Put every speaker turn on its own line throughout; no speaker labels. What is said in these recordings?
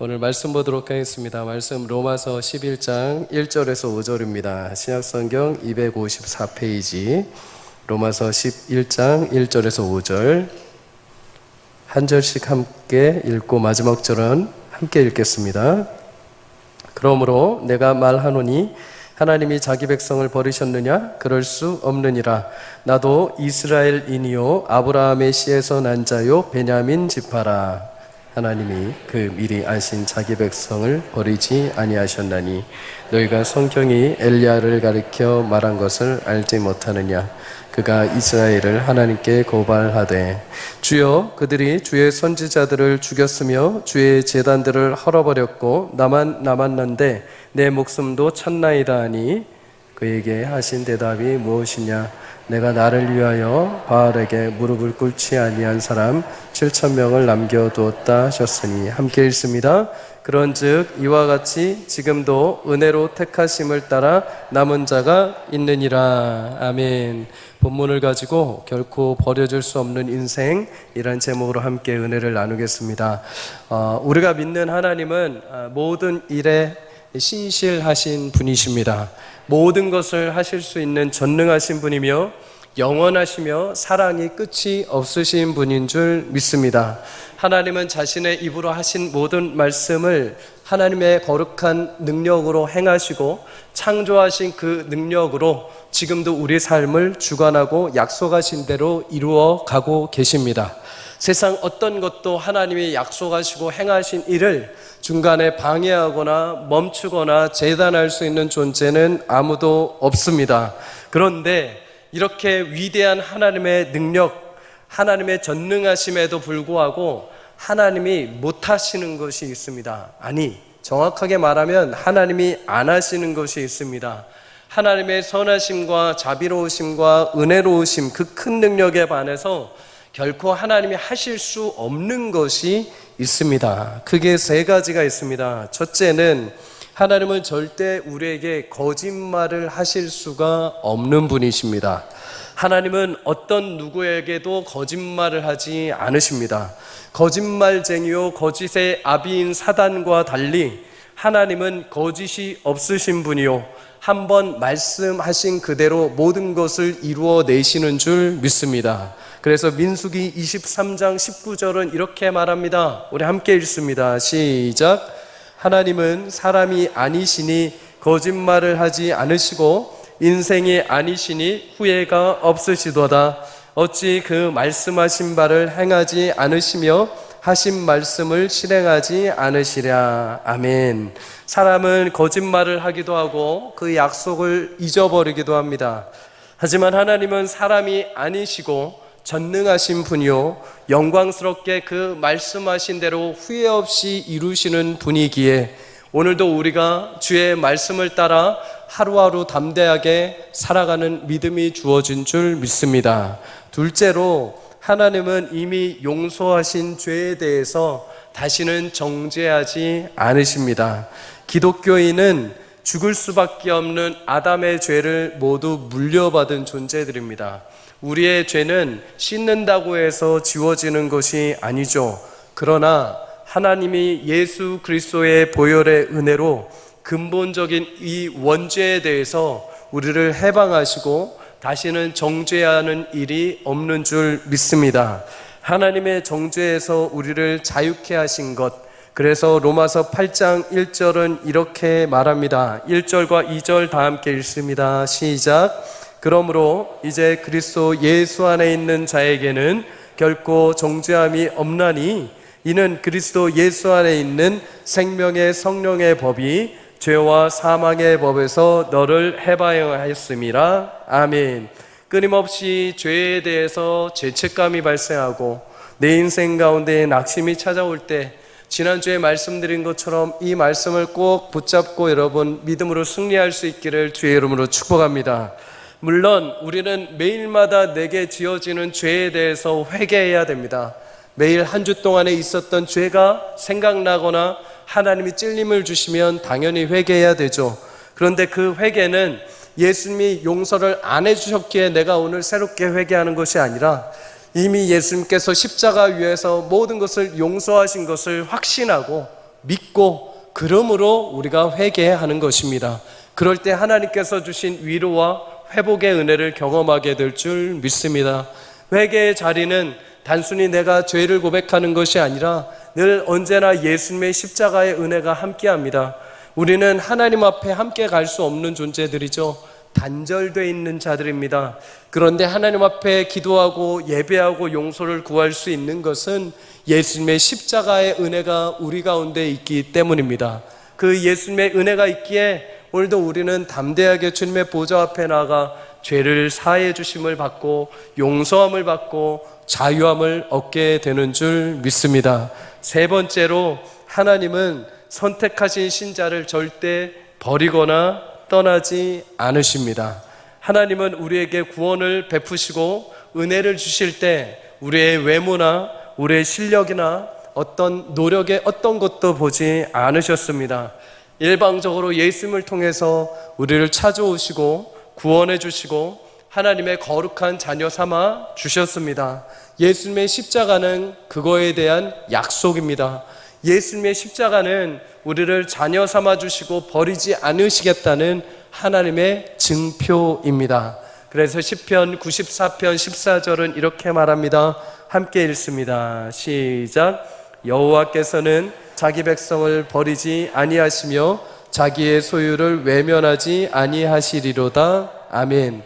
오늘 말씀 보도록 하겠습니다. 말씀 로마서 11장 1절에서 5절입니다. 신약성경 254페이지 로마서 11장 1절에서 5절 한 절씩 함께 읽고 마지막 절은 함께 읽겠습니다. 그러므로 내가 말하노니 하나님이 자기 백성을 버리셨느냐? 그럴 수 없느니라. 나도 이스라엘인이요 아브라함의 씨에서 난 자요 베냐민 지파라. 하나님이 그 미리 아신 자기 백성을 버리지 아니하셨나니 너희가 성경이 엘리야를 가리켜 말한 것을 알지 못하느냐? 그가 이스라엘을 하나님께 고발하되 주여 그들이 주의 선지자들을 죽였으며 주의 제단들을 헐어버렸고 나만 남았는데 내 목숨도 쳤나이다 하니 그에게 하신 대답이 무엇이냐? 내가 나를 위하여 바알에게 무릎을 꿇지 아니한 사람 7,000명을 남겨두었다 하셨으니 함께 읽습니다. 그런즉 이와 같이 지금도 은혜로 택하심을 따라 남은 자가 있느니라. 아멘. 본문을 가지고 결코 버려질 수 없는 인생, 이란 제목으로 함께 은혜를 나누겠습니다. 우리가 믿는 하나님은 모든 일에 신실하신 분이십니다. 모든 것을 하실 수 있는 전능하신 분이며 영원하시며 사랑이 끝이 없으신 분인 줄 믿습니다. 하나님은 자신의 입으로 하신 모든 말씀을 하나님의 거룩한 능력으로 행하시고 창조하신 그 능력으로 지금도 우리 삶을 주관하고 약속하신 대로 이루어 가고 계십니다. 세상 어떤 것도 하나님이 약속하시고 행하신 일을 중간에 방해하거나 멈추거나 재단할 수 있는 존재는 아무도 없습니다. 그런데 이렇게 위대한 하나님의 능력, 하나님의 전능하심에도 불구하고 하나님이 못하시는 것이 있습니다. 아니, 정확하게 말하면 하나님이 안 하시는 것이 있습니다. 하나님의 선하심과 자비로우심과 은혜로우심, 그 큰 능력에 반해서 결코 하나님이 하실 수 없는 것이 있습니다. 크게 세 가지가 있습니다. 첫째는 하나님은 절대 우리에게 거짓말을 하실 수가 없는 분이십니다. 하나님은 어떤 누구에게도 거짓말을 하지 않으십니다. 거짓말쟁이요 거짓의 아비인 사단과 달리 하나님은 거짓이 없으신 분이요 한번 말씀하신 그대로 모든 것을 이루어내시는 줄 믿습니다. 그래서 민수기 23장 19절은 이렇게 말합니다. 우리 함께 읽습니다. 시작. 하나님은 사람이 아니시니 거짓말을 하지 않으시고 인생이 아니시니 후회가 없으시도다. 어찌 그 말씀하신 바를 행하지 않으시며 하신 말씀을 실행하지 않으시랴. 아멘. 사람은 거짓말을 하기도 하고 그 약속을 잊어버리기도 합니다. 하지만 하나님은 사람이 아니시고 전능하신 분이요 영광스럽게 그 말씀하신 대로 후회 없이 이루시는 분이기에 오늘도 우리가 주의 말씀을 따라 하루하루 담대하게 살아가는 믿음이 주어진 줄 믿습니다. 둘째로 하나님은 이미 용서하신 죄에 대해서 다시는 정죄하지 않으십니다. 기독교인은 죽을 수밖에 없는 아담의 죄를 모두 물려받은 존재들입니다. 우리의 죄는 씻는다고 해서 지워지는 것이 아니죠. 그러나 하나님이 예수 그리스도의 보혈의 은혜로 근본적인 이 원죄에 대해서 우리를 해방하시고 다시는 정죄하는 일이 없는 줄 믿습니다. 하나님의 정죄에서 우리를 자유케 하신 것, 그래서 로마서 8장 1절은 이렇게 말합니다. 1절과 2절 다 함께 읽습니다. 시작. 그러므로 이제 그리스도 예수 안에 있는 자에게는 결코 정죄함이 없나니 이는 그리스도 예수 안에 있는 생명의 성령의 법이 죄와 사망의 법에서 너를 해방하였음이라. 아멘. 끊임없이 죄에 대해서 죄책감이 발생하고 내 인생 가운데 낙심이 찾아올 때 지난주에 말씀드린 것처럼 이 말씀을 꼭 붙잡고 여러분 믿음으로 승리할 수 있기를 주의 이름으로 축복합니다. 물론 우리는 매일마다 내게 지어지는 죄에 대해서 회개해야 됩니다. 매일 한 주 동안에 있었던 죄가 생각나거나 하나님이 찔림을 주시면 당연히 회개해야 되죠. 그런데 그 회개는 예수님이 용서를 안 해주셨기에 내가 오늘 새롭게 회개하는 것이 아니라 이미 예수님께서 십자가 위에서 모든 것을 용서하신 것을 확신하고 믿고 그러므로 우리가 회개하는 것입니다. 그럴 때 하나님께서 주신 위로와 회복의 은혜를 경험하게 될 줄 믿습니다. 회개의 자리는 단순히 내가 죄를 고백하는 것이 아니라 늘 언제나 예수님의 십자가의 은혜가 함께합니다. 우리는 하나님 앞에 함께 갈 수 없는 존재들이죠. 단절되어 있는 자들입니다. 그런데 하나님 앞에 기도하고 예배하고 용서를 구할 수 있는 것은 예수님의 십자가의 은혜가 우리 가운데 있기 때문입니다. 그 예수님의 은혜가 있기에 오늘도 우리는 담대하게 주님의 보좌 앞에 나가 죄를 사해 주심을 받고 용서함을 받고 자유함을 얻게 되는 줄 믿습니다. 세 번째로, 하나님은 선택하신 신자를 절대 버리거나 떠나지 않으십니다. 하나님은 우리에게 구원을 베푸시고 은혜를 주실 때 우리의 외모나 우리의 실력이나 어떤 노력의 어떤 것도 보지 않으셨습니다. 일방적으로 예수님을 통해서 우리를 찾아오시고 구원해 주시고 하나님의 거룩한 자녀 삼아 주셨습니다. 예수님의 십자가는 그거에 대한 약속입니다. 예수님의 십자가는 우리를 자녀 삼아 주시고 버리지 않으시겠다는 하나님의 증표입니다. 그래서 시편 94편 14절은 이렇게 말합니다. 함께 읽습니다. 시작. 여호와께서는 자기 백성을 버리지 아니하시며 자기의 소유를 외면하지 아니하시리로다. 아멘.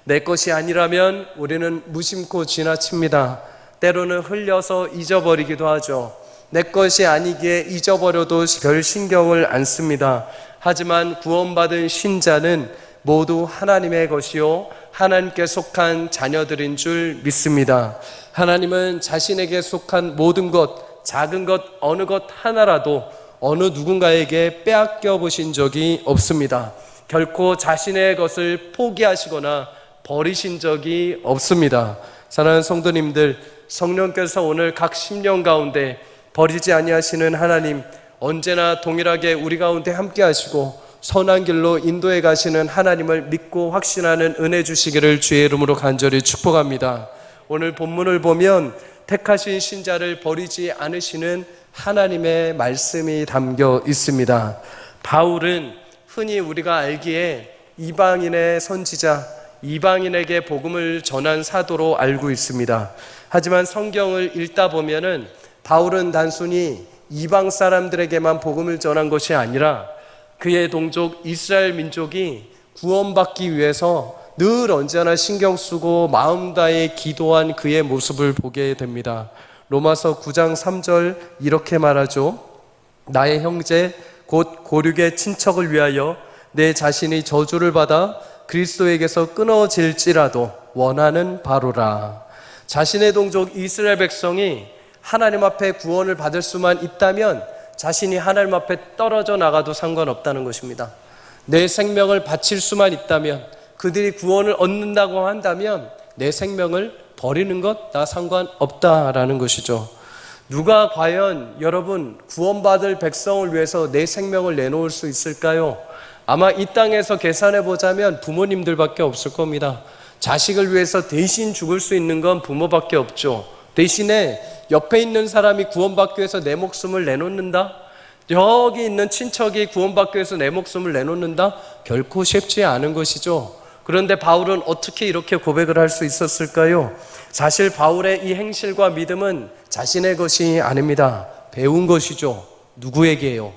내 것이 아니라면 우리는 무심코 지나칩니다. 때로는 흘려서 잊어버리기도 하죠. 내 것이 아니기에 잊어버려도 별 신경을 안 씁니다. 하지만 구원받은 신자는 모두 하나님의 것이요 하나님께 속한 자녀들인 줄 믿습니다. 하나님은 자신에게 속한 모든 것, 작은 것, 어느 것 하나라도 어느 누군가에게 빼앗겨 보신 적이 없습니다. 결코 자신의 것을 포기하시거나 버리신 적이 없습니다. 사랑하는 성도님들, 성령께서 오늘 각 심령 가운데 버리지 아니하시는 하나님, 언제나 동일하게 우리 가운데 함께 하시고 선한 길로 인도해 가시는 하나님을 믿고 확신하는 은혜 주시기를 주의 이름으로 간절히 축복합니다. 오늘 본문을 보면 택하신 신자를 버리지 않으시는 하나님의 말씀이 담겨 있습니다. 바울은 흔히 우리가 알기에 이방인의 선지자, 이방인에게 복음을 전한 사도로 알고 있습니다. 하지만 성경을 읽다 보면은 바울은 단순히 이방 사람들에게만 복음을 전한 것이 아니라 그의 동족 이스라엘 민족이 구원받기 위해서 늘 언제나 신경 쓰고 마음 다해 기도한 그의 모습을 보게 됩니다. 로마서 9장 3절 이렇게 말하죠. 나의 형제 곧 고륙의 친척을 위하여 내 자신이 저주를 받아 그리스도에게서 끊어질지라도 원하는 바로라. 자신의 동족 이스라엘 백성이 하나님 앞에 구원을 받을 수만 있다면 자신이 하나님 앞에 떨어져 나가도 상관없다는 것입니다. 내 생명을 바칠 수만 있다면, 그들이 구원을 얻는다고 한다면 내 생명을 버리는 것 나 상관없다라는 것이죠. 누가 과연 여러분 구원받을 백성을 위해서 내 생명을 내놓을 수 있을까요? 아마 이 땅에서 계산해 보자면 부모님들밖에 없을 겁니다. 자식을 위해서 대신 죽을 수 있는 건 부모밖에 없죠. 대신에 옆에 있는 사람이 구원받기 위해서 내 목숨을 내놓는다? 여기 있는 친척이 구원받기 위해서 내 목숨을 내놓는다? 결코 쉽지 않은 것이죠. 그런데 바울은 어떻게 이렇게 고백을 할 수 있었을까요? 사실 바울의 이 행실과 믿음은 자신의 것이 아닙니다. 배운 것이죠. 누구에게요?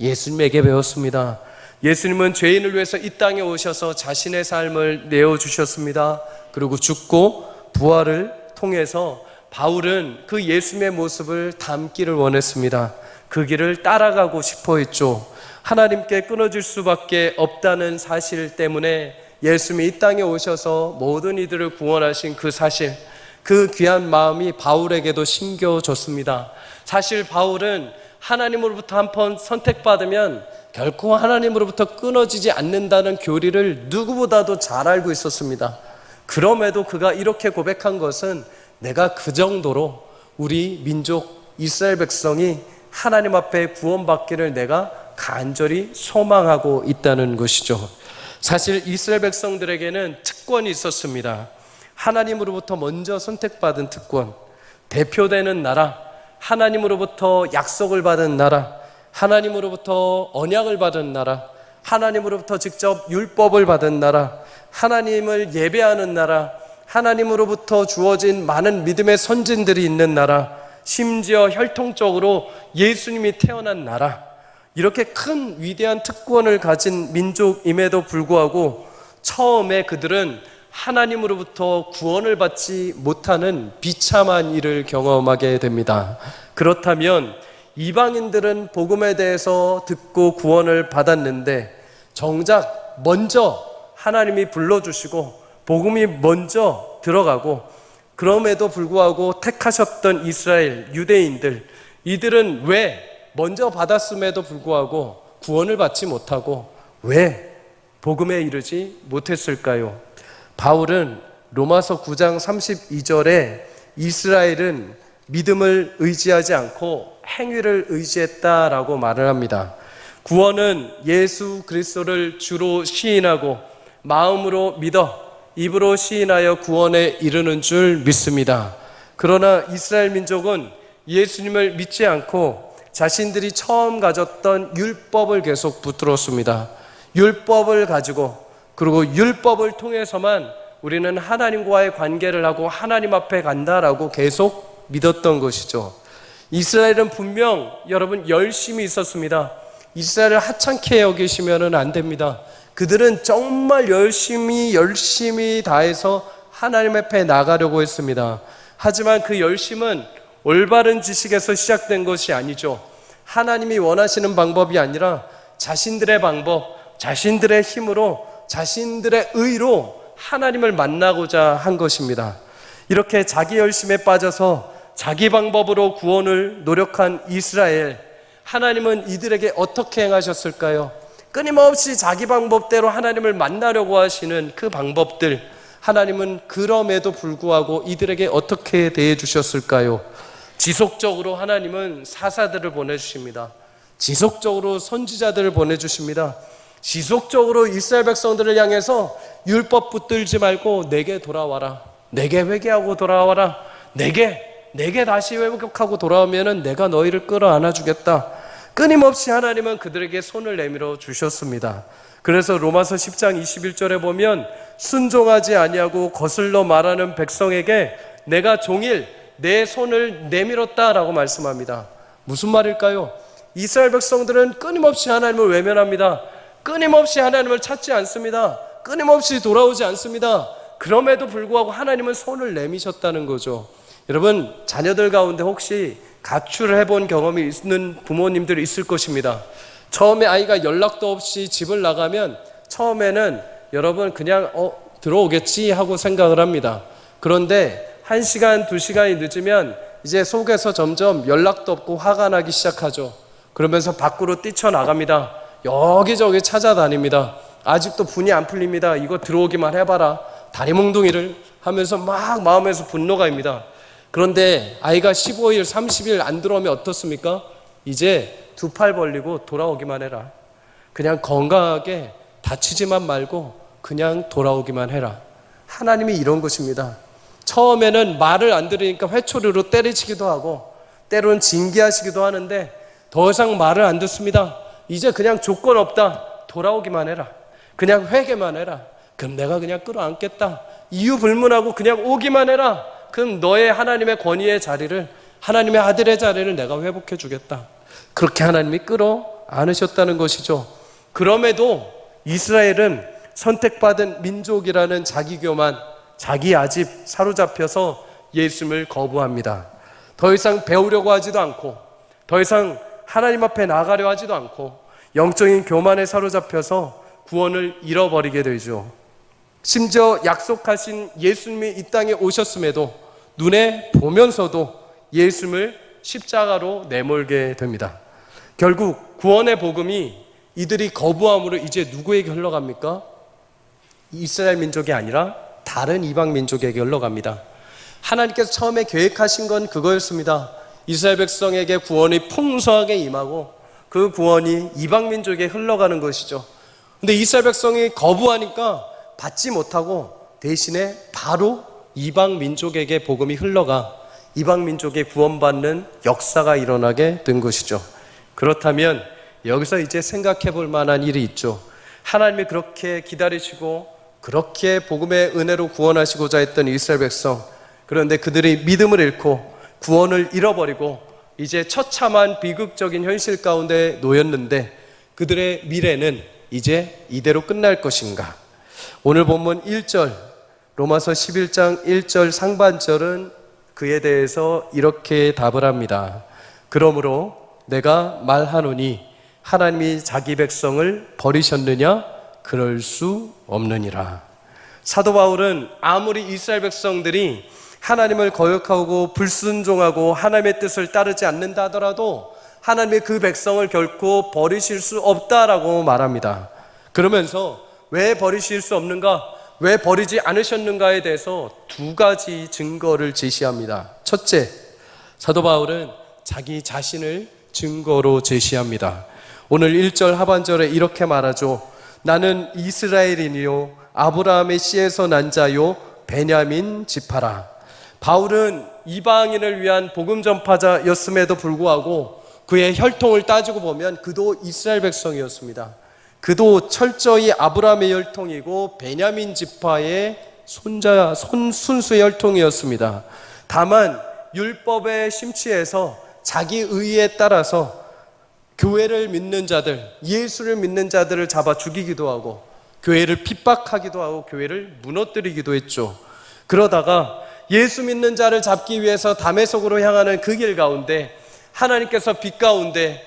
예수님에게 배웠습니다. 예수님은 죄인을 위해서 이 땅에 오셔서 자신의 삶을 내어주셨습니다. 그리고 죽고 부활을 통해서 바울은 그 예수님의 모습을 담기를 원했습니다. 그 길을 따라가고 싶어 했죠. 하나님께 끊어질 수밖에 없다는 사실 때문에 예수님이 이 땅에 오셔서 모든 이들을 구원하신 그 사실, 그 귀한 마음이 바울에게도 심겨졌습니다. 사실 바울은 하나님으로부터 한 번 선택받으면 결코 하나님으로부터 끊어지지 않는다는 교리를 누구보다도 잘 알고 있었습니다. 그럼에도 그가 이렇게 고백한 것은 내가 그 정도로 우리 민족 이스라엘 백성이 하나님 앞에 구원받기를 내가 간절히 소망하고 있다는 것이죠. 사실 이스라엘 백성들에게는 특권이 있었습니다. 하나님으로부터 먼저 선택받은 특권, 대표되는 나라, 하나님으로부터 약속을 받은 나라, 하나님으로부터 언약을 받은 나라, 하나님으로부터 직접 율법을 받은 나라, 하나님을 예배하는 나라, 하나님으로부터 주어진 많은 믿음의 선진들이 있는 나라, 심지어 혈통적으로 예수님이 태어난 나라, 이렇게 큰 위대한 특권을 가진 민족임에도 불구하고 처음에 그들은 하나님으로부터 구원을 받지 못하는 비참한 일을 경험하게 됩니다. 그렇다면 이방인들은 복음에 대해서 듣고 구원을 받았는데 정작 먼저 하나님이 불러주시고 복음이 먼저 들어가고 그럼에도 불구하고 택하셨던 이스라엘 유대인들, 이들은 왜 먼저 받았음에도 불구하고 구원을 받지 못하고 왜 복음에 이르지 못했을까요? 바울은 로마서 9장 32절에 이스라엘은 믿음을 의지하지 않고 행위를 의지했다라고 말을 합니다. 구원은 예수 그리스도를 주로 시인하고 마음으로 믿어 입으로 시인하여 구원에 이르는 줄 믿습니다. 그러나 이스라엘 민족은 예수님을 믿지 않고 자신들이 처음 가졌던 율법을 계속 붙들었습니다. 율법을 가지고 그리고 율법을 통해서만 우리는 하나님과의 관계를 하고 하나님 앞에 간다라고 계속 믿었던 것이죠. 이스라엘은 분명 여러분 열심히 있었습니다. 이스라엘을 하찮게 여기시면 안 됩니다. 그들은 정말 열심히 다해서 하나님 앞에 나가려고 했습니다. 하지만 그 열심은 올바른 지식에서 시작된 것이 아니죠. 하나님이 원하시는 방법이 아니라 자신들의 방법, 자신들의 힘으로, 자신들의 의로 하나님을 만나고자 한 것입니다. 이렇게 자기 열심에 빠져서 자기 방법으로 구원을 노력한 이스라엘, 하나님은 이들에게 어떻게 행하셨을까요? 끊임없이 자기 방법대로 하나님을 만나려고 하시는 그 방법들, 하나님은 그럼에도 불구하고 이들에게 어떻게 대해 주셨을까요? 지속적으로 하나님은 사사들을 보내주십니다. 지속적으로 선지자들을 보내주십니다. 지속적으로 이스라엘 백성들을 향해서 율법 붙들지 말고 내게 돌아와라, 내게 회개하고 돌아와라, 내게 다시 회복하고 돌아오면 내가 너희를 끌어안아 주겠다. 끊임없이 하나님은 그들에게 손을 내밀어 주셨습니다. 그래서 로마서 10장 21절에 보면 순종하지 아니하고 거슬러 말하는 백성에게 내가 종일 내 손을 내밀었다라고 말씀합니다. 무슨 말일까요? 이스라엘 백성들은 끊임없이 하나님을 외면합니다. 끊임없이 하나님을 찾지 않습니다. 끊임없이 돌아오지 않습니다. 그럼에도 불구하고 하나님은 손을 내미셨다는 거죠. 여러분, 자녀들 가운데 혹시 가출을 해본 경험이 있는 부모님들이 있을 것입니다. 처음에 아이가 연락도 없이 집을 나가면 처음에는 여러분 그냥 들어오겠지 하고 생각을 합니다. 그런데 1시간, 2시간이 늦으면 이제 속에서 점점 연락도 없고 화가 나기 시작하죠. 그러면서 밖으로 뛰쳐나갑니다. 여기저기 찾아다닙니다. 아직도 분이 안 풀립니다. 이거 들어오기만 해봐라, 다리몽둥이를 하면서 막 마음에서 분노가입니다. 그런데 아이가 15일, 30일 안 들어오면 어떻습니까? 이제 두 팔 벌리고 돌아오기만 해라. 그냥 건강하게 다치지만 말고 그냥 돌아오기만 해라. 하나님이 이런 것입니다. 처음에는 말을 안 들으니까 회초리로 때리치기도 하고 때로는 징계하시기도 하는데 더 이상 말을 안 듣습니다. 이제 그냥 조건 없다, 돌아오기만 해라, 그냥 회개만 해라, 그럼 내가 그냥 끌어안겠다, 이유 불문하고 그냥 오기만 해라, 그럼 너의 하나님의 권위의 자리를, 하나님의 아들의 자리를 내가 회복해 주겠다. 그렇게 하나님이 끌어안으셨다는 것이죠. 그럼에도 이스라엘은 선택받은 민족이라는 자기 교만, 자기 아집 사로잡혀서 예수님을 거부합니다. 더 이상 배우려고 하지도 않고 더 이상 하나님 앞에 나가려 하지도 않고 영적인 교만에 사로잡혀서 구원을 잃어버리게 되죠. 심지어 약속하신 예수님이 이 땅에 오셨음에도 눈에 보면서도 예수님을 십자가로 내몰게 됩니다. 결국 구원의 복음이 이들이 거부함으로 이제 누구에게 흘러갑니까? 이스라엘 민족이 아니라 다른 이방 민족에게 흘러갑니다. 하나님께서 처음에 계획하신 건 그거였습니다. 이스라엘 백성에게 구원이 풍성하게 임하고 그 구원이 이방 민족에 흘러가는 것이죠. 근데 이스라엘 백성이 거부하니까 받지 못하고 대신에 바로 이방 민족에게 복음이 흘러가 이방 민족의 구원받는 역사가 일어나게 된 것이죠. 그렇다면 여기서 이제 생각해 볼 만한 일이 있죠. 하나님이 그렇게 기다리시고 그렇게 복음의 은혜로 구원하시고자 했던 이스라엘 백성, 그런데 그들이 믿음을 잃고 구원을 잃어버리고 이제 처참한 비극적인 현실 가운데 놓였는데 그들의 미래는 이제 이대로 끝날 것인가? 오늘 본문 1절, 로마서 11장 1절 상반절은 그에 대해서 이렇게 답을 합니다. 그러므로 내가 말하노니 하나님이 자기 백성을 버리셨느냐? 그럴 수 없느니라. 사도 바울은 아무리 이스라엘 백성들이 하나님을 거역하고 불순종하고 하나님의 뜻을 따르지 않는다 하더라도 하나님의 그 백성을 결코 버리실 수 없다라고 말합니다. 그러면서 왜 버리실 수 없는가? 왜 버리지 않으셨는가에 대해서 두 가지 증거를 제시합니다. 첫째, 사도 바울은 자기 자신을 증거로 제시합니다. 오늘 1절 하반절에 이렇게 말하죠. 나는 이스라엘인이요 아브라함의 씨에서 난 자요 베냐민 지파라. 바울은 이방인을 위한 복음 전파자였음에도 불구하고 그의 혈통을 따지고 보면 그도 이스라엘 백성이었습니다. 그도 철저히 아브라함의 혈통이고 베냐민 지파의 순수의 혈통이었습니다. 다만 율법에 심취해서 자기 의에 따라서 교회를 믿는 자들, 예수를 믿는 자들을 잡아 죽이기도 하고 교회를 핍박하기도 하고 교회를 무너뜨리기도 했죠. 그러다가 예수 믿는 자를 잡기 위해서 다메섹으로 향하는 그 길 가운데 하나님께서 빛 가운데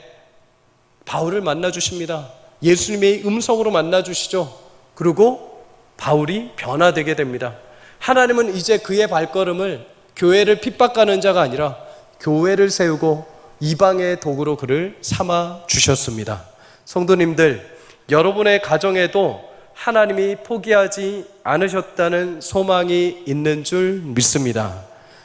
바울을 만나 주십니다. 예수님의 음성으로 만나 주시죠. 그리고 바울이 변화되게 됩니다. 하나님은 이제 그의 발걸음을 교회를 핍박하는 자가 아니라 교회를 세우고 이방의 도구로 그를 삼아 주셨습니다. 성도님들, 여러분의 가정에도 하나님이 포기하지 않으셨다는 소망이 있는 줄 믿습니다.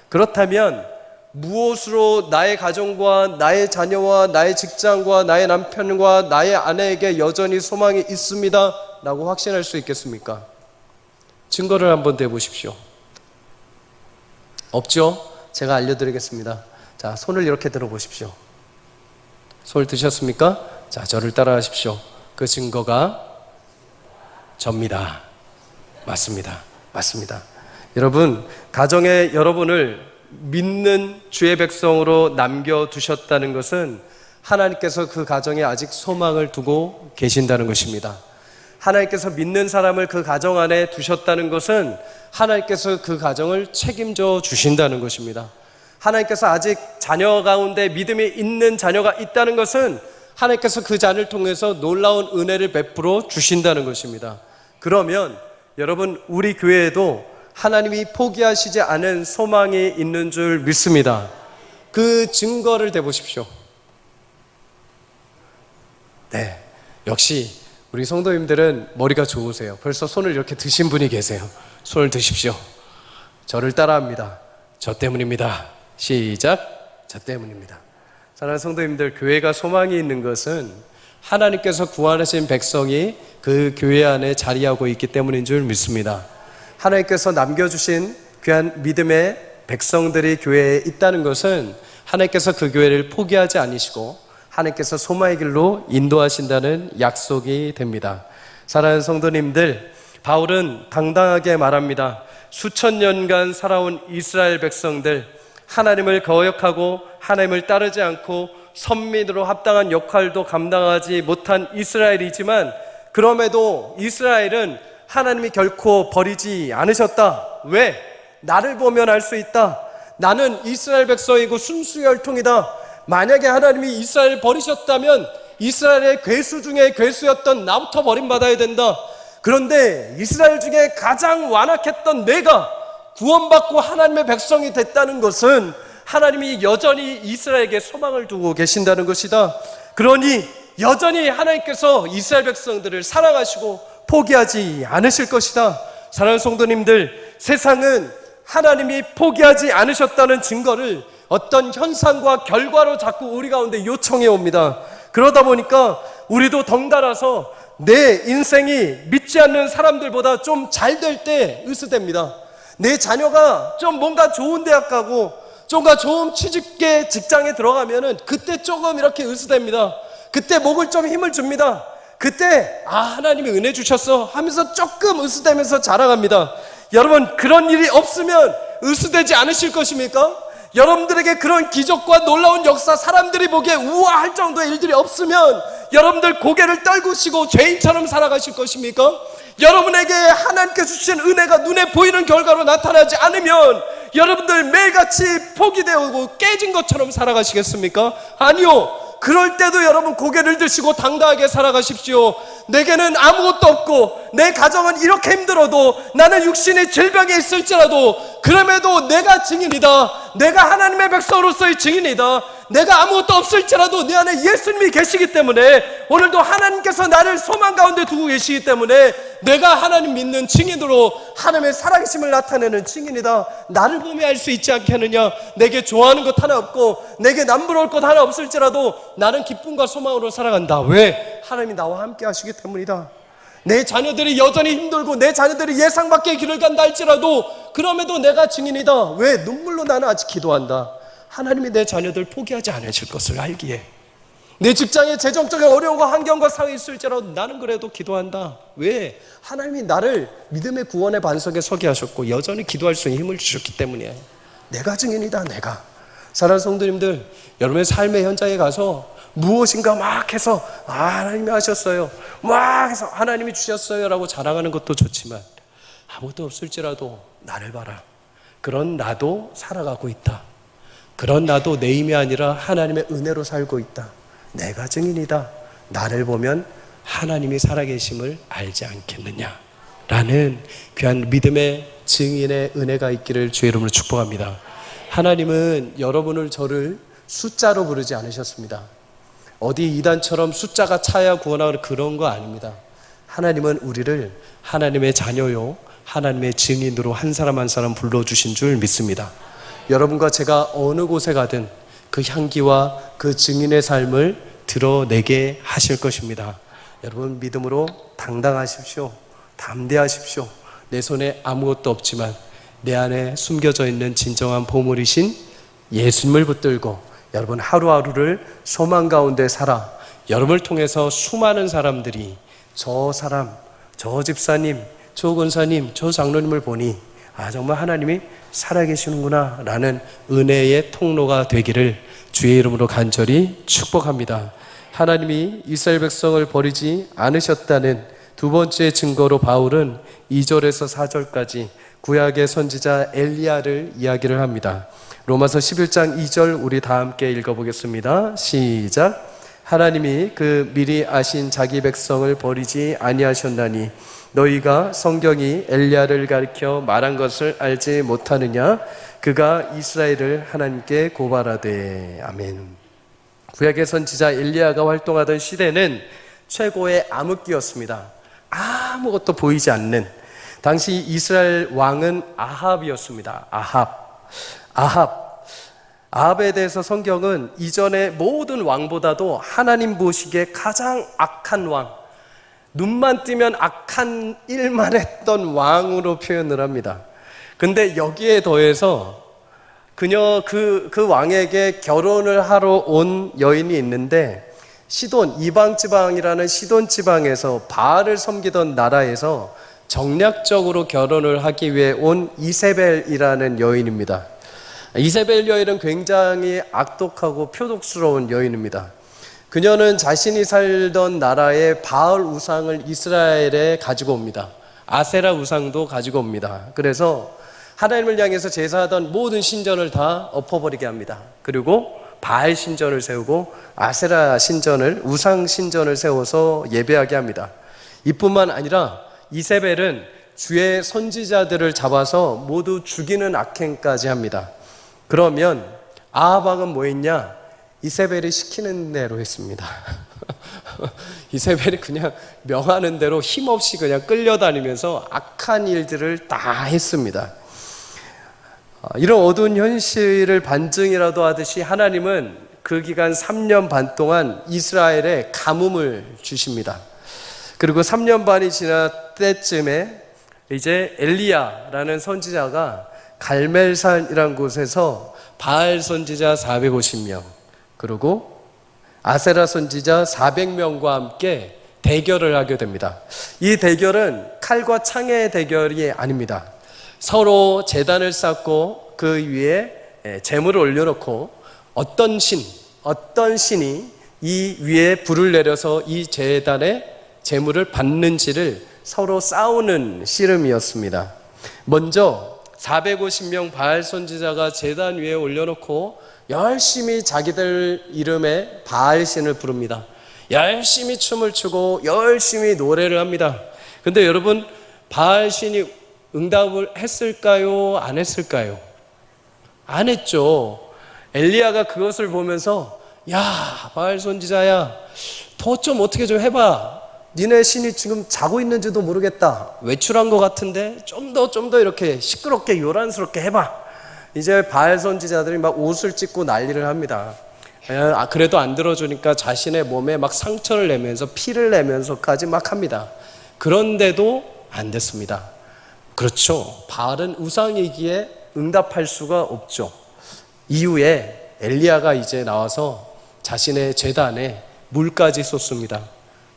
그렇다면 무엇으로 나의 가정과 나의 자녀와 나의 직장과 나의 남편과 나의 아내에게 여전히 소망이 있습니다 라고 확신할 수 있겠습니까? 증거를 한번 대보십시오. 없죠? 제가 알려드리겠습니다. 자, 손을 이렇게 들어보십시오. 손을 드셨습니까? 자, 저를 따라하십시오. 그 증거가 접니다. 맞습니다. 맞습니다. 여러분, 가정에 여러분을 믿는 주의 백성으로 남겨두셨다는 것은 하나님께서 그 가정에 아직 소망을 두고 계신다는 것입니다. 하나님께서 믿는 사람을 그 가정 안에 두셨다는 것은 하나님께서 그 가정을 책임져 주신다는 것입니다. 하나님께서 아직 자녀 가운데 믿음이 있는 자녀가 있다는 것은 하나님께서 그 자녀를 통해서 놀라운 은혜를 베풀어 주신다는 것입니다. 그러면 여러분, 우리 교회에도 하나님이 포기하시지 않은 소망이 있는 줄 믿습니다. 그 증거를 대보십시오. 네, 역시 우리 성도님들은 머리가 좋으세요. 벌써 손을 이렇게 드신 분이 계세요. 손을 드십시오. 저를 따라합니다. 저 때문입니다. 시작. 저 때문입니다. 사랑하는 성도님들, 교회가 소망이 있는 것은 하나님께서 구원하신 백성이 그 교회 안에 자리하고 있기 때문인 줄 믿습니다. 하나님께서 남겨주신 귀한 믿음의 백성들이 교회에 있다는 것은 하나님께서 그 교회를 포기하지 않으시고 하나님께서 소망의 길로 인도하신다는 약속이 됩니다. 사랑하는 성도님들, 바울은 당당하게 말합니다. 수천 년간 살아온 이스라엘 백성들, 하나님을 거역하고 하나님을 따르지 않고 선민으로 합당한 역할도 감당하지 못한 이스라엘이지만 그럼에도 이스라엘은 하나님이 결코 버리지 않으셨다. 왜? 나를 보면 알 수 있다. 나는 이스라엘 백성이고 순수의 혈통이다. 만약에 하나님이 이스라엘을 버리셨다면 이스라엘의 괴수 중에 괴수였던 나부터 버림받아야 된다. 그런데 이스라엘 중에 가장 완악했던 내가 구원받고 하나님의 백성이 됐다는 것은 하나님이 여전히 이스라엘에게 소망을 두고 계신다는 것이다. 그러니 여전히 하나님께서 이스라엘 백성들을 사랑하시고 포기하지 않으실 것이다. 사랑하는 성도님들, 세상은 하나님이 포기하지 않으셨다는 증거를 어떤 현상과 결과로 자꾸 우리 가운데 요청해 옵니다. 그러다 보니까 우리도 덩달아서 내 인생이 믿지 않는 사람들보다 좀 잘 될 때 으스댑니다. 내 자녀가 좀 뭔가 좋은 대학 가고 좀가 좋은 취직계 직장에 들어가면은 그때 조금 이렇게 으스댑니다. 그때 목을 좀 힘을 줍니다. 그때 하나님이 은혜 주셨어 하면서 조금 으스대면서 자랑합니다. 여러분, 그런 일이 없으면 으스대지 않으실 것입니까? 여러분들에게 그런 기적과 놀라운 역사, 사람들이 보기에 우아할 정도의 일들이 없으면 여러분들 고개를 떨구시고 죄인처럼 살아가실 것입니까? 여러분에게 하나님께서 주신 은혜가 눈에 보이는 결과로 나타나지 않으면 여러분들 매일같이 포기되고 깨진 것처럼 살아가시겠습니까? 아니요. 그럴 때도 여러분 고개를 드시고 당당하게 살아가십시오. 내게는 아무것도 없고 내 가정은 이렇게 힘들어도 나는 육신의 질병에 있을지라도 그럼에도 내가 증인이다. 내가 하나님의 백성으로서의 증인이다. 내가 아무것도 없을지라도 내 안에 예수님이 계시기 때문에 오늘도 하나님께서 나를 소망 가운데 두고 계시기 때문에 내가 하나님 믿는 증인으로 하나님의 살아계심을 나타내는 증인이다. 나를 보며 알 수 있지 않겠느냐. 내게 좋아하는 것 하나 없고 내게 남부러울 것 하나 없을지라도 나는 기쁨과 소망으로 살아간다. 왜? 하나님이 나와 함께 하시기 때문이다. 내 자녀들이 여전히 힘들고 내 자녀들이 예상 밖의 길을 간다 할지라도 그럼에도 내가 증인이다. 왜? 눈물로 나는 아직 기도한다. 하나님이 내 자녀들 포기하지 않으실 것을 알기에. 내 직장에 재정적인 어려움과 환경과 상황이 있을지라도 나는 그래도 기도한다. 왜? 하나님이 나를 믿음의 구원의 반석에 서게 하셨고 여전히 기도할 수 있는 힘을 주셨기 때문이에요. 내가 증인이다. 내가. 사랑하는 성도님들, 여러분의 삶의 현장에 가서 무엇인가 막 해서 하나님이 하셨어요, 막 해서 하나님이 주셨어요 라고 자랑하는 것도 좋지만 아무것도 없을지라도 나를 봐라. 그런 나도 살아가고 있다. 그런 나도 내 힘이 아니라 하나님의 은혜로 살고 있다. 내가 증인이다. 나를 보면 하나님이 살아계심을 알지 않겠느냐 라는 귀한 믿음의 증인의 은혜가 있기를 주의 이름으로 축복합니다. 하나님은 여러분을 저를 숫자로 부르지 않으셨습니다. 어디 이단처럼 숫자가 차야 구원하는 그런 거 아닙니다. 하나님은 우리를 하나님의 자녀요 하나님의 증인으로 한 사람 한 사람 불러주신 줄 믿습니다. 여러분과 제가 어느 곳에 가든 그 향기와 그 증인의 삶을 드러내게 하실 것입니다. 여러분 믿음으로 당당하십시오. 담대하십시오. 내 손에 아무것도 없지만 내 안에 숨겨져 있는 진정한 보물이신 예수님을 붙들고 여러분 하루하루를 소망 가운데 살아 여러분을 통해서 수많은 사람들이 저 사람, 저 집사님, 저 권사님, 저 장로님을 보니 정말 하나님이 살아계시는구나 라는 은혜의 통로가 되기를 주의 이름으로 간절히 축복합니다. 하나님이 이스라엘 백성을 버리지 않으셨다는 두 번째 증거로 바울은 2절에서 4절까지 구약의 선지자 엘리야를 이야기를 합니다. 로마서 11장 2절 우리 다 함께 읽어보겠습니다. 시작. 하나님이 그 미리 아신 자기 백성을 버리지 아니하셨나니 너희가 성경이 엘리야를 가리켜 말한 것을 알지 못하느냐. 그가 이스라엘을 하나님께 고발하되. 아멘. 구약의 선지자 엘리야가 활동하던 시대는 최고의 암흑기였습니다. 아무것도 보이지 않는. 당시 이스라엘 왕은 아합이었습니다. 아합에 대해서 성경은 이전의 모든 왕보다도 하나님 보시기에 가장 악한 왕, 눈만 뜨면 악한 일만 했던 왕으로 표현을 합니다. 근데 여기에 더해서 그 왕에게 결혼을 하러 온 여인이 있는데 시돈, 이방 지방이라는 시돈 지방에서 바알을 섬기던 나라에서 정략적으로 결혼을 하기 위해 온 이세벨이라는 여인입니다. 이세벨 여인은 굉장히 악독하고 표독스러운 여인입니다. 그녀는 자신이 살던 나라의 바알 우상을 이스라엘에 가지고 옵니다. 아세라 우상도 가지고 옵니다. 그래서 하나님을 향해서 제사하던 모든 신전을 다 엎어버리게 합니다. 그리고 바알 신전을 세우고 아세라 신전을, 우상 신전을 세워서 예배하게 합니다. 이뿐만 아니라 이세벨은 주의 선지자들을 잡아서 모두 죽이는 악행까지 합니다. 그러면 아합 왕은 뭐 했냐? 이세벨이 시키는 대로 했습니다. 이세벨이 그냥 명하는 대로 힘없이 그냥 끌려다니면서 악한 일들을 다 했습니다. 이런 어두운 현실을 반증이라도 하듯이 하나님은 그 기간 3년 반 동안 이스라엘에 가뭄을 주십니다. 그리고 3년 반이 지난 때쯤에 이제 엘리야라는 선지자가 갈멜산이라는 곳에서 바알 선지자 450명, 그리고 아세라 선지자 400명과 함께 대결을 하게 됩니다. 이 대결은 칼과 창의 대결이 아닙니다. 서로 제단을 쌓고 그 위에 재물을 올려놓고 어떤 신이 이 위에 불을 내려서 이 제단에 재물을 받는지를 서로 싸우는 씨름이었습니다. 먼저 450명 바알 선지자가 제단 위에 올려놓고 열심히 자기들 이름의 바알 신을 부릅니다. 열심히 춤을 추고 열심히 노래를 합니다. 근데 여러분, 바알 신이 응답을 했을까요? 안 했을까요? 안 했죠. 엘리야가 그것을 보면서 야, 바알 선지자야, 더 좀 어떻게 좀 해봐. 니네 신이 지금 자고 있는지도 모르겠다. 외출한 것 같은데 좀 더 이렇게 시끄럽게 요란스럽게 해봐. 이제 바알 선지자들이 막 옷을 찢고 난리를 합니다. 그래도 안 들어주니까 자신의 몸에 막 상처를 내면서 피를 내면서까지 막 합니다. 그런데도 안 됐습니다. 그렇죠. 바알은 우상이기에 응답할 수가 없죠. 이후에 엘리야가 이제 나와서 자신의 제단에 물까지 쏟습니다.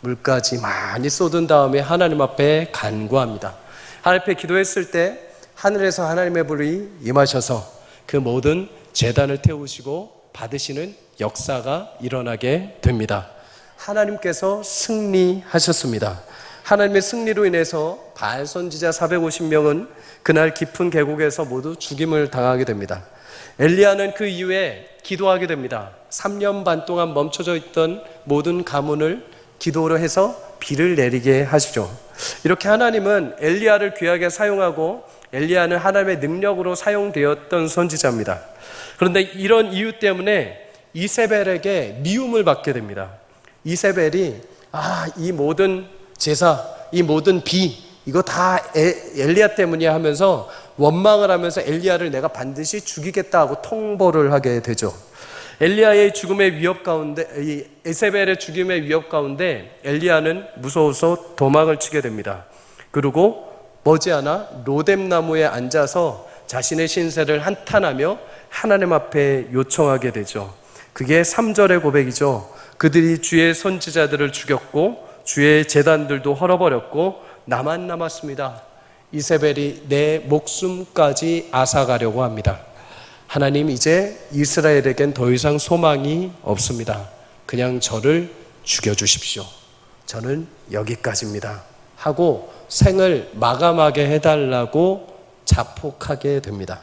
물까지 많이 쏟은 다음에 하나님 앞에 간구합니다. 하나님 앞에 기도했을 때 하늘에서 하나님의 불이 임하셔서 그 모든 제단을 태우시고 받으시는 역사가 일어나게 됩니다. 하나님께서 승리하셨습니다. 하나님의 승리로 인해서 바알 선지자 450명은 그날 깊은 계곡에서 모두 죽임을 당하게 됩니다. 엘리야는 그 이후에 기도하게 됩니다. 3년 반 동안 멈춰져 있던 모든 가문을 기도로 해서 비를 내리게 하시죠. 이렇게 하나님은 엘리야를 귀하게 사용하고 엘리야는 하나님의 능력으로 사용되었던 선지자입니다. 그런데 이런 이유 때문에 이세벨에게 미움을 받게 됩니다. 이세벨이 이 모든 제사, 이 모든 비, 이거 다 엘리야 때문이야 하면서 원망을 하면서 엘리야를 내가 반드시 죽이겠다 하고 통보를 하게 되죠. 엘리야의 죽음의 위협 가운데, 이 이세벨의 죽임의 위협 가운데 엘리야는 무서워서 도망을 치게 됩니다. 그리고 머지않아 로뎀나무에 앉아서 자신의 신세를 한탄하며 하나님 앞에 요청하게 되죠. 그게 3절의 고백이죠. 그들이 주의 선지자들을 죽였고 주의 제단들도 헐어버렸고 나만 남았습니다. 이세벨이 내 목숨까지 앗아가려고 합니다. 하나님, 이제 이스라엘에겐 더 이상 소망이 없습니다. 그냥 저를 죽여주십시오. 저는 여기까지입니다 하고 생을 마감하게 해달라고 자폭하게 됩니다.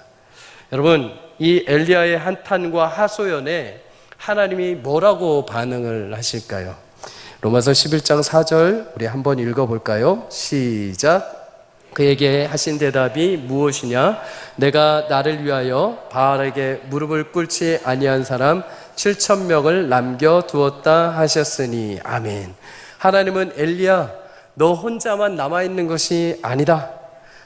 여러분, 이 엘리야의 한탄과 하소연에 하나님이 뭐라고 반응을 하실까요? 로마서 11장 4절 우리 한번 읽어볼까요? 시작. 그에게 하신 대답이 무엇이냐? 내가 나를 위하여 바알에게 무릎을 꿇지 아니한 사람 7,000명을 남겨두었다 하셨으니 아멘. 하나님은 엘리야, 너 혼자만 남아있는 것이 아니다.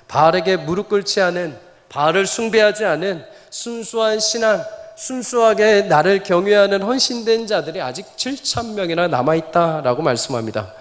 바알에게 무릎 꿇지 않은, 바알을 숭배하지 않은 순수한 신앙, 순수하게 나를 경외하는 헌신된 자들이 아직 7,000명이나 남아있다라고 말씀합니다.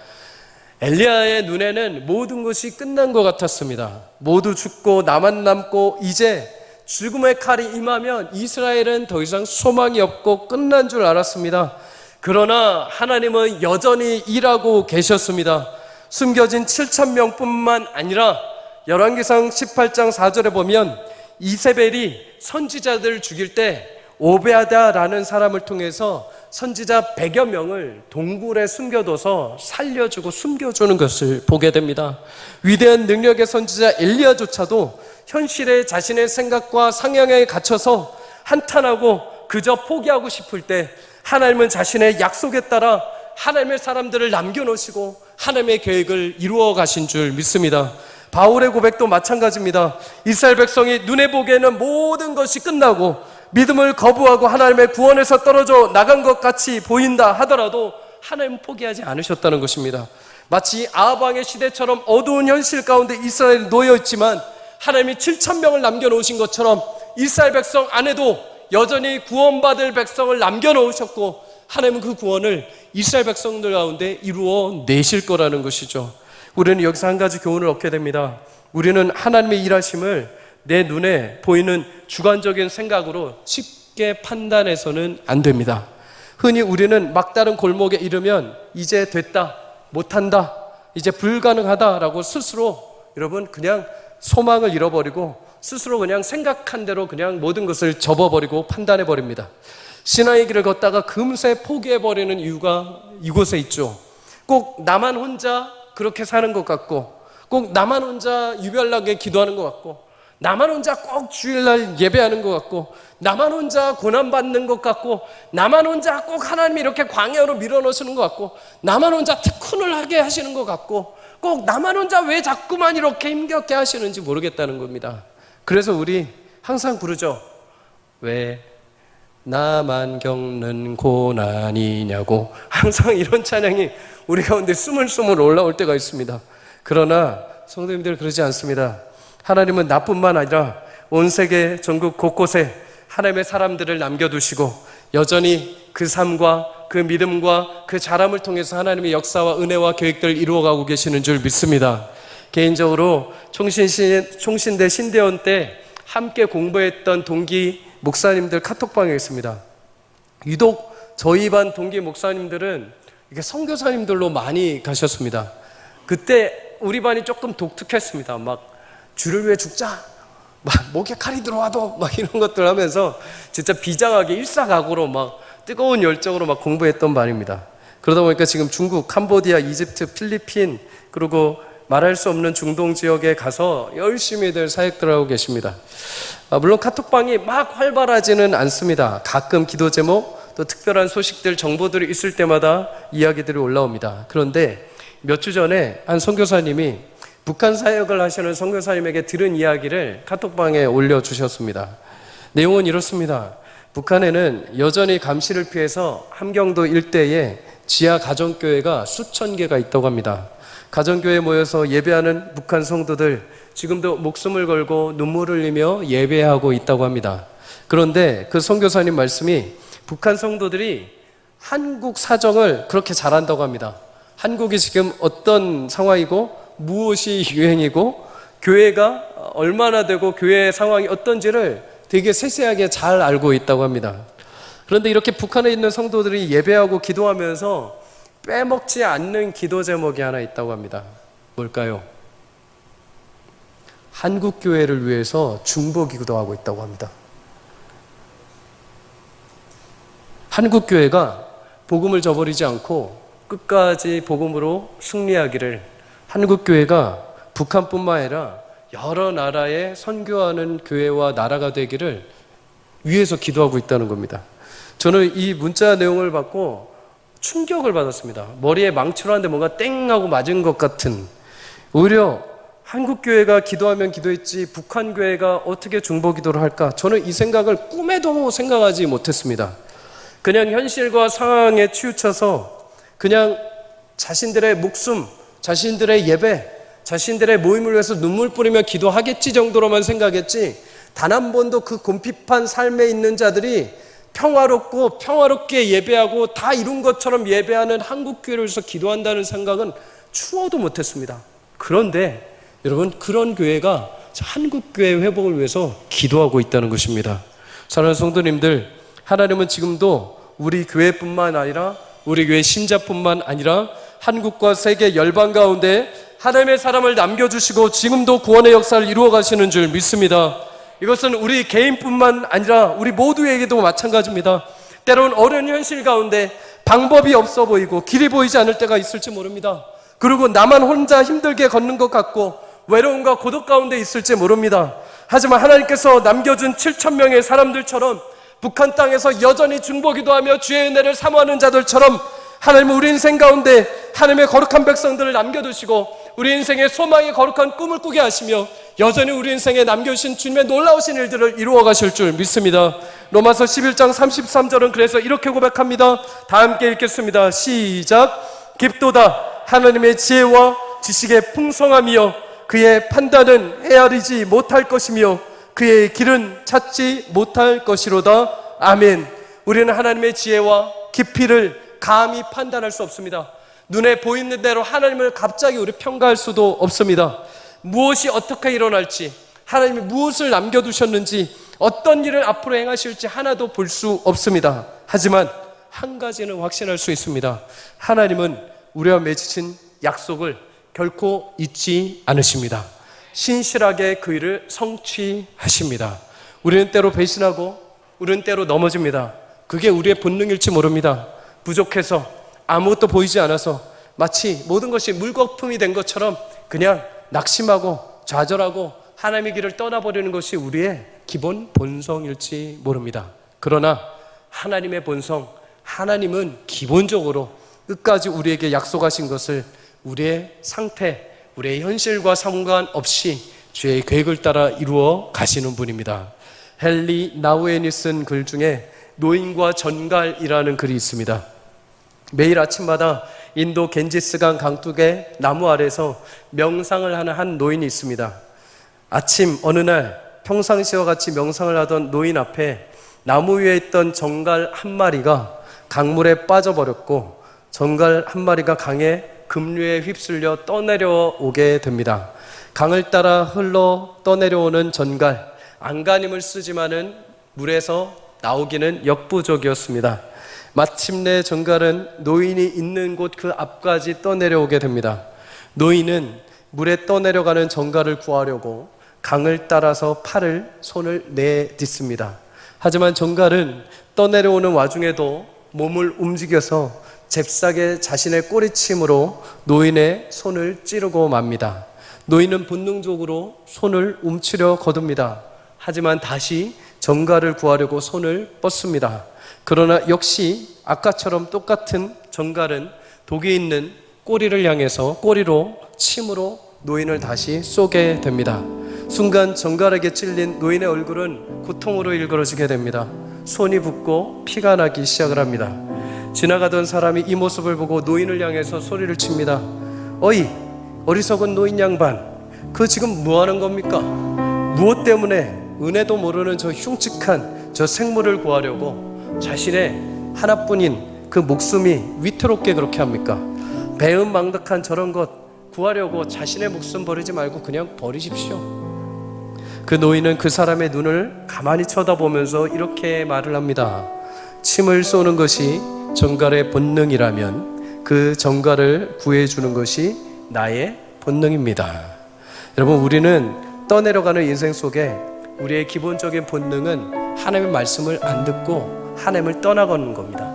엘리야의 눈에는 모든 것이 끝난 것 같았습니다. 모두 죽고 나만 남고 이제 죽음의 칼이 임하면 이스라엘은 더 이상 소망이 없고 끝난 줄 알았습니다. 그러나 하나님은 여전히 일하고 계셨습니다. 숨겨진 7,000명뿐만 아니라 열왕기상 18장 4절에 보면 이세벨이 선지자들을 죽일 때 오베아다라는 사람을 통해서 선지자 100여 명을 동굴에 숨겨둬서 살려주고 숨겨주는 것을 보게 됩니다. 위대한 능력의 선지자 엘리야조차도 현실에 자신의 생각과 상향에 갇혀서 한탄하고 그저 포기하고 싶을 때 하나님은 자신의 약속에 따라 하나님의 사람들을 남겨놓으시고 하나님의 계획을 이루어 가신 줄 믿습니다. 바울의 고백도 마찬가지입니다. 이스라엘 백성이 눈에 보기에는 모든 것이 끝나고 믿음을 거부하고 하나님의 구원에서 떨어져 나간 것 같이 보인다 하더라도 하나님은 포기하지 않으셨다는 것입니다. 마치 아합 왕의 시대처럼 어두운 현실 가운데 이스라엘이 놓여있지만 하나님이 7,000명을 남겨놓으신 것처럼 이스라엘 백성 안에도 여전히 구원받을 백성을 남겨놓으셨고 하나님은 그 구원을 이스라엘 백성들 가운데 이루어 내실 거라는 것이죠. 우리는 여기서 한 가지 교훈을 얻게 됩니다. 우리는 하나님의 일하심을 내 눈에 보이는 주관적인 생각으로 쉽게 판단해서는 안 됩니다. 흔히 우리는 막다른 골목에 이르면 이제 됐다, 못한다, 이제 불가능하다라고 스스로 여러분 그냥 소망을 잃어버리고 스스로 그냥 생각한 대로 그냥 모든 것을 접어버리고 판단해버립니다. 신앙의 길을 걷다가 금세 포기해버리는 이유가 이곳에 있죠. 꼭 나만 혼자 그렇게 사는 것 같고, 꼭 나만 혼자 유별나게 기도하는 것 같고, 나만 혼자 꼭 주일날 예배하는 것 같고, 나만 혼자 고난받는 것 같고, 나만 혼자 꼭 하나님이 이렇게 광야로 밀어넣으시는 것 같고, 나만 혼자 특훈을 하게 하시는 것 같고, 꼭 나만 혼자 왜 자꾸만 이렇게 힘겹게 하시는지 모르겠다는 겁니다. 그래서 우리 항상 부르죠. 왜 나만 겪는 고난이냐고. 항상 이런 찬양이 우리 가운데 스물스물 올라올 때가 있습니다. 그러나 성도님들 그러지 않습니다. 하나님은 나뿐만 아니라 온 세계 전국 곳곳에 하나님의 사람들을 남겨두시고 여전히 그 삶과 그 믿음과 그 자람을 통해서 하나님의 역사와 은혜와 계획들을 이루어가고 계시는 줄 믿습니다. 개인적으로 총신대 신대원 때 함께 공부했던 동기 목사님들 카톡방에 있습니다. 유독 저희 반 동기 목사님들은 이렇게 선교사님들로 많이 가셨습니다. 그때 우리 반이 조금 독특했습니다. 막 주를 위해 죽자, 막 목에 칼이 들어와도 막 이런 것들 하면서 진짜 비장하게 일사각오로 막 뜨거운 열정으로 막 공부했던 반입니다. 그러다 보니까 지금 중국, 캄보디아, 이집트, 필리핀, 그리고 말할 수 없는 중동 지역에 가서 열심히들 사역들 하고 계십니다. 물론 카톡방이 막 활발하지는 않습니다. 가끔 기도 제목, 또 특별한 소식들, 정보들이 있을 때마다 이야기들이 올라옵니다. 그런데 몇 주 전에 한 선교사님이 북한 사역을 하시는 선교사님에게 들은 이야기를 카톡방에 올려주셨습니다. 내용은 이렇습니다. 북한에는 여전히 감시를 피해서 함경도 일대에 지하 가정교회가 수천 개가 있다고 합니다. 가정교회에 모여서 예배하는 북한 성도들 지금도 목숨을 걸고 눈물을 흘리며 예배하고 있다고 합니다. 그런데 그 선교사님 말씀이 북한 성도들이 한국 사정을 그렇게 잘한다고 합니다. 한국이 지금 어떤 상황이고 무엇이 유행이고 교회가 얼마나 되고 교회의 상황이 어떤지를 되게 세세하게 잘 알고 있다고 합니다. 그런데 이렇게 북한에 있는 성도들이 예배하고 기도하면서 빼먹지 않는 기도 제목이 하나 있다고 합니다. 뭘까요? 한국 교회를 위해서 중보 기도하고 있다고 합니다. 한국 교회가 복음을 저버리지 않고 끝까지 복음으로 승리하기를, 한국 교회가 북한뿐만 아니라 여러 나라에 선교하는 교회와 나라가 되기를 위해서 기도하고 있다는 겁니다. 저는 이 문자 내용을 받고 충격을 받았습니다. 머리에 망치로 하는데 뭔가 땡 하고 맞은 것 같은, 오히려 한국 교회가 기도하면 기도했지 북한 교회가 어떻게 중보 기도를 할까? 저는 이 생각을 꿈에도 생각하지 못했습니다. 그냥 현실과 상황에 치우쳐서 그냥 자신들의 목숨, 자신들의 예배, 자신들의 모임을 위해서 눈물 뿌리며 기도하겠지 정도로만 생각했지, 단 한 번도 그 곰핍한 삶에 있는 자들이 평화롭고 평화롭게 예배하고 다 이룬 것처럼 예배하는 한국 교회를 위해서 기도한다는 생각은 추워도 못했습니다. 그런데 여러분, 그런 교회가 한국 교회 회복을 위해서 기도하고 있다는 것입니다. 사랑하는 성도님들, 하나님은 지금도 우리 교회뿐만 아니라 우리 교회 신자뿐만 아니라 한국과 세계 열방 가운데 하나님의 사람을 남겨주시고 지금도 구원의 역사를 이루어 가시는 줄 믿습니다. 이것은 우리 개인뿐만 아니라 우리 모두에게도 마찬가지입니다. 때로는 어려운 현실 가운데 방법이 없어 보이고 길이 보이지 않을 때가 있을지 모릅니다. 그리고 나만 혼자 힘들게 걷는 것 같고 외로움과 고독 가운데 있을지 모릅니다. 하지만 하나님께서 남겨준 7,000명의 사람들처럼 북한 땅에서 여전히 중보기도하며 주의 은혜를 사모하는 자들처럼 하나님은 우리 인생 가운데 하나님의 거룩한 백성들을 남겨두시고 우리 인생의 소망의 거룩한 꿈을 꾸게 하시며 여전히 우리 인생에 남겨주신 주님의 놀라우신 일들을 이루어 가실 줄 믿습니다. 로마서 11장 33절은 그래서 이렇게 고백합니다. 다 함께 읽겠습니다. 시작. 깊도다 하나님의 지혜와 지식의 풍성함이여 그의 판단은 헤아리지 못할 것이며 그의 길은 찾지 못할 것이로다. 아멘. 우리는 하나님의 지혜와 깊이를 감히 판단할 수 없습니다. 눈에 보이는 대로 하나님을 갑자기 우리 평가할 수도 없습니다. 무엇이 어떻게 일어날지, 하나님이 무엇을 남겨두셨는지, 어떤 일을 앞으로 행하실지 하나도 볼 수 없습니다. 하지만 한 가지는 확신할 수 있습니다. 하나님은 우리와 맺으신 약속을 결코 잊지 않으십니다. 신실하게 그 일을 성취하십니다. 우리는 때로 배신하고 우리는 때로 넘어집니다. 그게 우리의 본능일지 모릅니다. 부족해서 아무것도 보이지 않아서 마치 모든 것이 물거품이 된 것처럼 그냥 낙심하고 좌절하고 하나님의 길을 떠나버리는 것이 우리의 기본 본성일지 모릅니다. 그러나 하나님의 본성, 하나님은 기본적으로 끝까지 우리에게 약속하신 것을 우리의 상태, 우리의 현실과 상관없이 주의 계획을 따라 이루어 가시는 분입니다. 헨리 나우엔이 쓴 글 중에 노인과 전갈이라는 글이 있습니다. 매일 아침마다 인도 겐지스강 강둑의 나무 아래서 명상을 하는 한 노인이 있습니다. 아침 어느 날 평상시와 같이 명상을 하던 노인 앞에 나무 위에 있던 정갈 한 마리가 강물에 빠져버렸고, 정갈 한 마리가 강에 급류에 휩쓸려 떠내려오게 됩니다. 강을 따라 흘러 떠내려오는 전갈, 안간힘을 쓰지만은 물에서 나오기는 역부족이었습니다. 마침내 전갈은 노인이 있는 곳 그 앞까지 떠내려오게 됩니다. 노인은 물에 떠내려가는 전갈을 구하려고 강을 따라서 팔을, 손을 내딛습니다. 하지만 전갈은 떠내려오는 와중에도 몸을 움직여서 잽싸게 자신의 꼬리침으로 노인의 손을 찌르고 맙니다. 노인은 본능적으로 손을 움츠려 거둡니다. 하지만 다시 전갈을 구하려고 손을 뻗습니다. 그러나 역시 아까처럼 똑같은 전갈은 독이 있는 꼬리를 향해서 꼬리로 침으로 노인을 다시 쏘게 됩니다. 순간 전갈에게 찔린 노인의 얼굴은 고통으로 일그러지게 됩니다. 손이 붓고 피가 나기 시작을 합니다. 지나가던 사람이 이 모습을 보고 노인을 향해서 소리를 칩니다. 어이, 어리석은 노인 양반, 그 지금 뭐 하는 겁니까? 무엇 때문에 은혜도 모르는 저 흉측한 저 생물을 구하려고 자신의 하나뿐인 그 목숨이 위태롭게 그렇게 합니까? 배은망덕한 저런 것 구하려고 자신의 목숨 버리지 말고 그냥 버리십시오. 그 노인은 그 사람의 눈을 가만히 쳐다보면서 이렇게 말을 합니다. 침을 쏘는 것이 전갈의 본능이라면 그 전갈을 구해주는 것이 나의 본능입니다. 여러분, 우리는 떠내려가는 인생 속에 우리의 기본적인 본능은 하나님의 말씀을 안 듣고 하나님을 떠나가는 겁니다.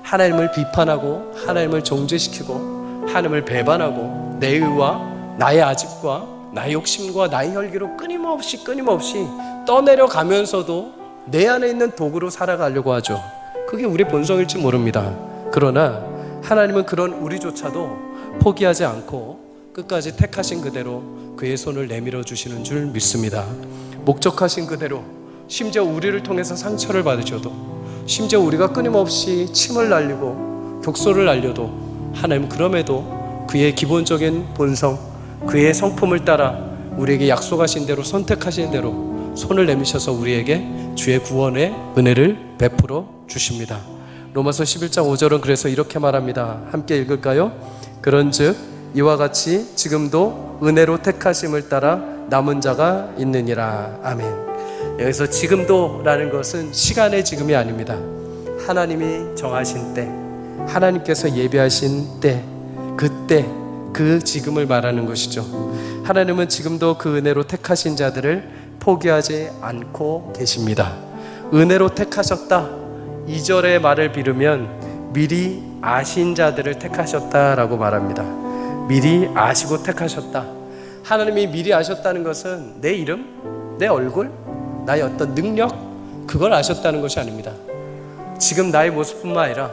하나님을 비판하고 하나님을 정죄시키고 하나님을 배반하고 내 의와 나의 아집과 나의 욕심과 나의 혈기로 끊임없이 떠내려가면서도 내 안에 있는 도구로 살아가려고 하죠. 그게 우리의 본성일지 모릅니다. 그러나 하나님은 그런 우리조차도 포기하지 않고 끝까지 택하신 그대로 그의 손을 내밀어 주시는 줄 믿습니다. 목적하신 그대로, 심지어 우리를 통해서 상처를 받으셔도, 심지어 우리가 끊임없이 침을 날리고 격소를 날려도 하나님은 그럼에도 그의 기본적인 본성, 그의 성품을 따라 우리에게 약속하신 대로, 선택하신 대로 손을 내미셔서 우리에게 주의 구원의 은혜를 베풀어 주십니다. 로마서 11장 5절은 그래서 이렇게 말합니다. 함께 읽을까요? 그런즉 이와 같이 지금도 은혜로 택하심을 따라 남은 자가 있느니라. 아멘. 여기서 지금도 라는 것은 시간의 지금이 아닙니다. 하나님이 정하신 때, 하나님께서 예비하신 때, 그때 그 지금을 말하는 것이죠. 하나님은 지금도 그 은혜로 택하신 자들을 포기하지 않고 계십니다. 은혜로 택하셨다, 2절의 말을 빌으면 미리 아신 자들을 택하셨다라고 말합니다. 미리 아시고 택하셨다. 하나님이 미리 아셨다는 것은 내 이름, 내 얼굴, 나의 어떤 능력, 그걸 아셨다는 것이 아닙니다. 지금 나의 모습뿐만 아니라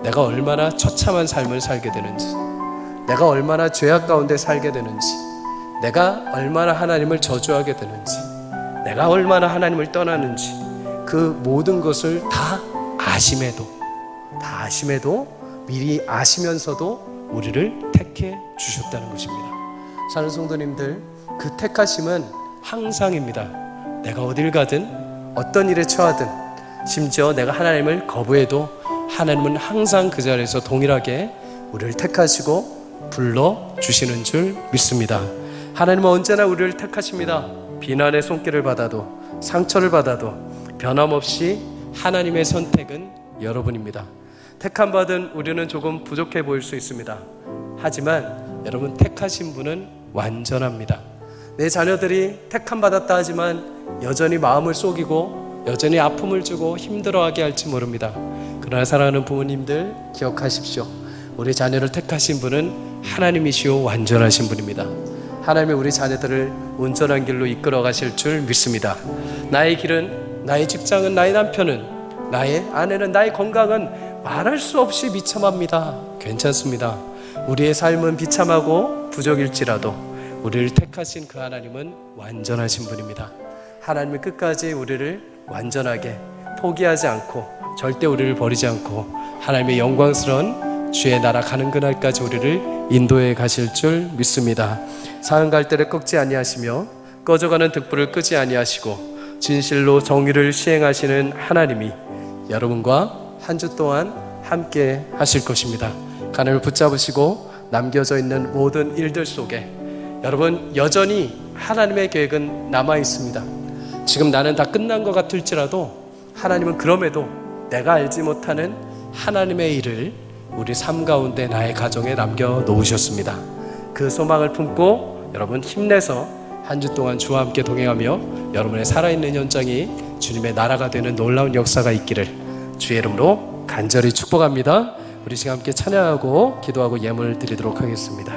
내가 얼마나 처참한 삶을 살게 되는지, 내가 얼마나 죄악 가운데 살게 되는지, 내가 얼마나 하나님을 저주하게 되는지, 내가 얼마나 하나님을 떠나는지, 그 모든 것을 다 아심에도 미리 아시면서도 우리를 택해 주셨다는 것입니다. 사는 성도님들, 그 택하심은 항상입니다. 내가 어딜 가든 어떤 일에 처하든, 심지어 내가 하나님을 거부해도 하나님은 항상 그 자리에서 동일하게 우리를 택하시고 불러주시는 줄 믿습니다. 하나님은 언제나 우리를 택하십니다. 비난의 손길을 받아도 상처를 받아도 변함없이 하나님의 선택은 여러분입니다. 택함 받은 우리는 조금 부족해 보일 수 있습니다. 하지만 여러분, 택하신 분은 완전합니다. 내 자녀들이 택함 받았다 하지만 여전히 마음을 속이고 여전히 아픔을 주고 힘들어하게 할지 모릅니다. 그러나 사랑하는 부모님들, 기억하십시오. 우리 자녀를 택하신 분은 하나님이시오 완전하신 분입니다. 하나님이 우리 자녀들을 온전한 길로 이끌어 가실 줄 믿습니다. 나의 길은, 나의 직장은, 나의 남편은, 나의 아내는, 나의 건강은 말할 수 없이 비참합니다. 괜찮습니다. 우리의 삶은 비참하고 부족일지라도 우리를 택하신 그 하나님은 완전하신 분입니다. 하나님이 끝까지 우리를 완전하게 포기하지 않고 절대 우리를 버리지 않고 하나님의 영광스러운 주의 나라 가는 그날까지 우리를 인도해 가실 줄 믿습니다. 사은 갈대를 꺾지 아니하시며 꺼져가는 등불을 끄지 아니하시고 진실로 정의를 시행하시는 하나님이 여러분과 한 주 동안 함께 하실 것입니다. 하나님을 붙잡으시고 남겨져 있는 모든 일들 속에 여러분, 여전히 하나님의 계획은 남아 있습니다. 지금 나는 다 끝난 것 같을지라도 하나님은 그럼에도 내가 알지 못하는 하나님의 일을 우리 삶 가운데 나의 가정에 남겨 놓으셨습니다. 그 소망을 품고 여러분 힘내서 한 주 동안 주와 함께 동행하며 여러분의 살아있는 현장이 주님의 나라가 되는 놀라운 역사가 있기를 주의 이름으로 간절히 축복합니다. 우리 시간 함께 찬양하고 기도하고 예물을 드리도록 하겠습니다.